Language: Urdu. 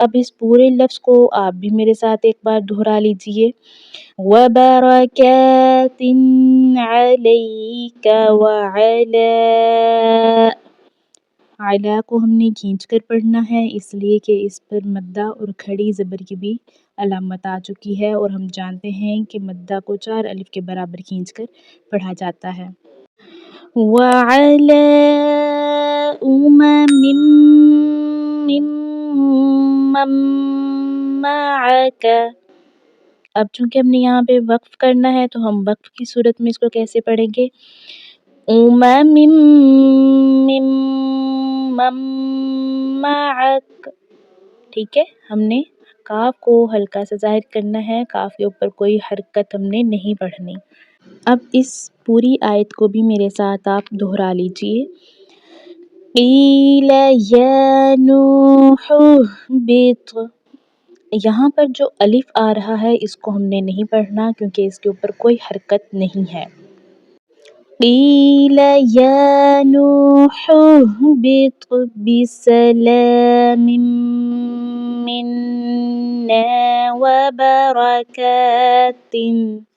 اب اس پورے لفظ کو آپ بھی میرے ساتھ ایک بار دہرا لیجئے. وَبَرَكَاتٍ عَلَيْكَ وَعَلَىٰ. علا کو ہم نے کھینچ کر پڑھنا ہے، اس لیے کہ اس پر مدہ اور کھڑی زبر کی بھی علامت آ چکی ہے، اور ہم جانتے ہیں کہ مدہ کو 4 الف کے برابر کھینچ کر پڑھا جاتا ہے. وَعَلَىٰ أُمَمٍ مِّمَّن مَّعَكَ. اب چونکہ ہم نے یہاں پہ وقف کرنا ہے تو ہم وقف کی صورت میں اس کو کیسے پڑھیں گے؟ أُمَمٍ مِّمَّن مَّعَكَ. ٹھیک ہے، ہم نے کاف کو ہلکا سا ظاہر کرنا ہے، کاف کے اوپر کوئی حرکت ہم نے نہیں پڑھنی. اب اس پوری آیت کو بھی میرے ساتھ آپ دہرا لیجئے. قِیلَ یَا نُوحُ اهْبِطْ. یہاں پر جو الف آ رہا ہے اس کو ہم نے نہیں پڑھنا کیونکہ اس کے اوپر کوئی حرکت نہیں ہے. قِیلَ یَا نُوحُ اهْبِطْ بِسَلَامٍ مِّنَّا وَبَرَكَاتٍ.